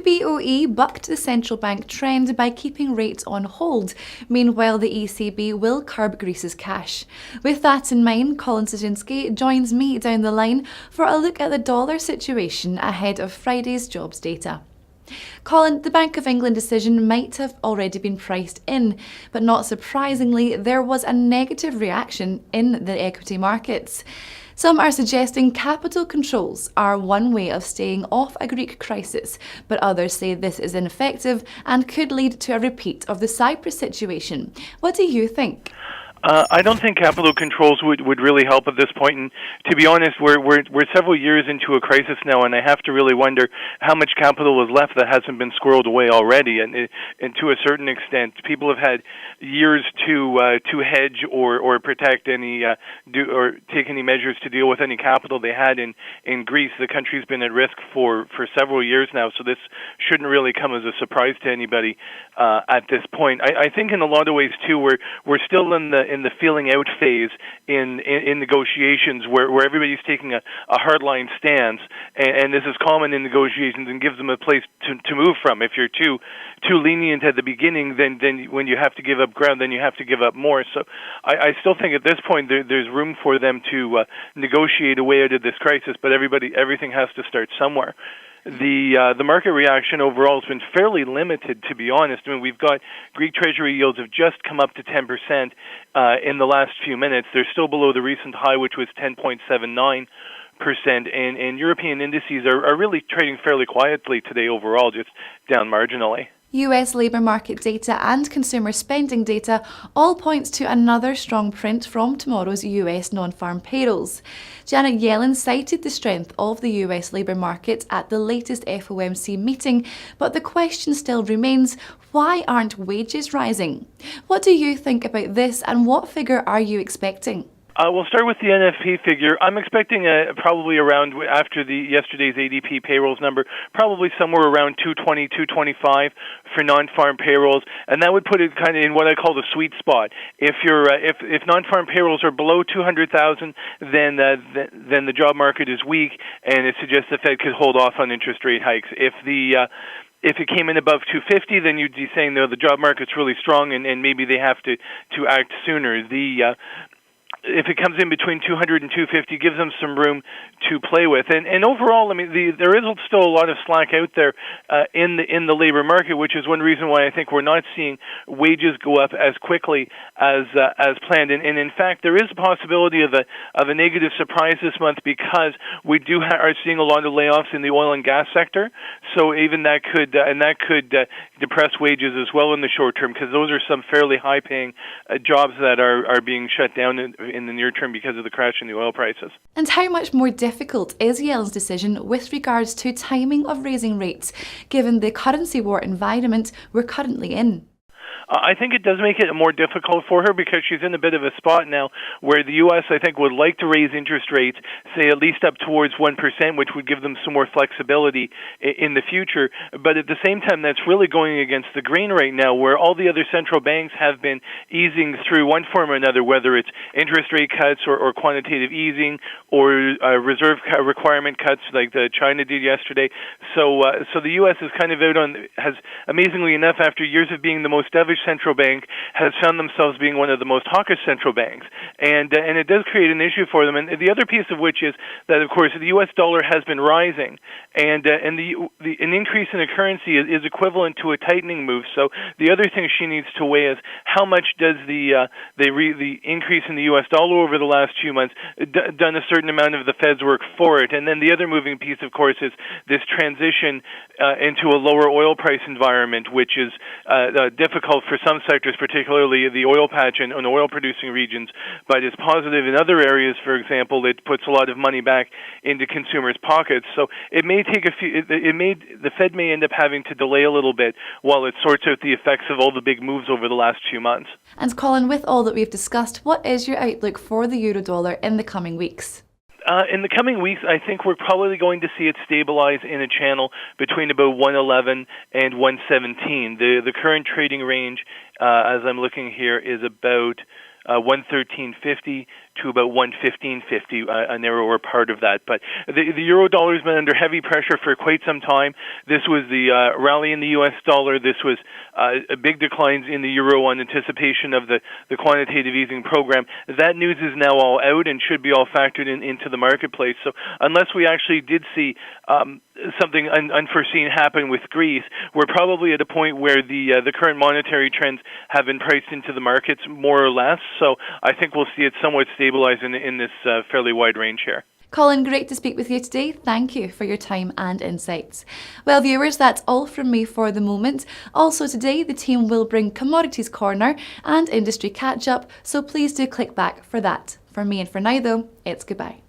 BOE bucked the central bank trend by keeping rates on hold. Meanwhile, the ECB will curb Greece's cash. With that in mind, Colin Cieszynski joins me down the line for a look at the dollar situation ahead of Friday's jobs data. Colin, the Bank of England decision might have already been priced in, but not surprisingly, there was a negative reaction in the equity markets. Some are suggesting capital controls are one way of staying off a Greek crisis, but others say this is ineffective and could lead to a repeat of the Cyprus situation. What do you think? I don't think capital controls would really help at this point. And to be honest, we're several years into a crisis now, and I have to really wonder how much capital is left that hasn't been squirreled away already. And to a certain extent, people have had years to hedge or protect any or take any measures to deal with any capital they had in Greece. The country's been at risk for several years now, so this shouldn't really come as a surprise to anybody at this point. I think in a lot of ways too, we're still in the feeling out phase in negotiations where everybody's taking a hardline stance, and this is common in negotiations and gives them a place to move from. If you're too lenient at the beginning, then when you have to give up ground, then you have to give up more. So I still think at this point there's room for them to negotiate a way out of this crisis, but everything has to start somewhere. The market reaction overall has been fairly limited, to be honest. I mean, we've got Greek Treasury yields have just come up to 10% in the last few minutes. They're still below the recent high, which was 10.79%, and European indices are really trading fairly quietly today overall, just down marginally. US labour market data and consumer spending data all point to another strong print from tomorrow's US non-farm payrolls. Janet Yellen cited the strength of the US labour market at the latest FOMC meeting, but the question still remains, why aren't wages rising? What do you think about this, and what figure are you expecting? We'll start with the NFP figure. I'm expecting probably around, after yesterday's ADP payrolls number, probably somewhere around 220, 225 for non-farm payrolls, and that would put it kind of in what I call the sweet spot. If non-farm payrolls are below 200,000, then the job market is weak, and it suggests the Fed could hold off on interest rate hikes. If it came in above 250, then you'd be saying, no, the job market's really strong, and maybe they have to act sooner. If it comes in between 200 and 250, gives them some room to play with. And overall, I mean, there is still a lot of slack out there in the labor market, which is one reason why I think we're not seeing wages go up as quickly as planned. And in fact, there is a possibility of a negative surprise this month, because we are seeing a lot of layoffs in the oil and gas sector. So even that could depress wages as well in the short term, because those are some fairly high-paying jobs that are being shut down in the near term because of the crash in the oil prices. And how much more difficult is Yellen's decision with regards to timing of raising rates, given the currency war environment we're currently in? I think it does make it more difficult for her, because she's in a bit of a spot now where the U.S., I think, would like to raise interest rates, say at least up towards 1%, which would give them some more flexibility in the future. But at the same time, that's really going against the grain right now, where all the other central banks have been easing through one form or another, whether it's interest rate cuts or quantitative easing or reserve requirement cuts like China did yesterday. So the U.S. is kind of has amazingly enough, after years of being the most dovish central bank, has found themselves being one of the most hawkish central banks, and it does create an issue for them. And the other piece of which is that, of course, the U.S. dollar has been rising, and an increase in the currency is equivalent to a tightening move. So the other thing she needs to weigh is how much does the increase in the U.S. dollar over the last few months done a certain amount of the Fed's work for it. And then the other moving piece, of course, is this transition into a lower oil price environment, which is difficult for some sectors, particularly the oil patch and oil-producing regions, but is positive in other areas. For example, it puts a lot of money back into consumers' pockets. So it may take the Fed may end up having to delay a little bit while it sorts out the effects of all the big moves over the last few months. And Colin, with all that we've discussed, what is your outlook for the euro-dollar in the coming weeks? In the coming weeks, I think we're probably going to see it stabilize in a channel between about 111 and 117. The current trading range, as I'm looking here, is about 113.50 to about 115.50, a narrower part of that. But the euro dollar has been under heavy pressure for quite some time. This was the rally in the U.S. dollar. This was a big declines in the euro on anticipation of the quantitative easing program. That news is now all out and should be all factored into the marketplace. So unless we actually did see something unforeseen happen with Greece, we're probably at a point where the current monetary trends have been priced into the markets more or less. So I think we'll see it somewhat stabilize in this fairly wide range here. Colin, great to speak with you today. Thank you for your time and insights. Well, viewers, that's all from me for the moment. Also today, the team will bring Commodities Corner and Industry Catch-Up, so please do click back for that. For me and for now, though, it's goodbye.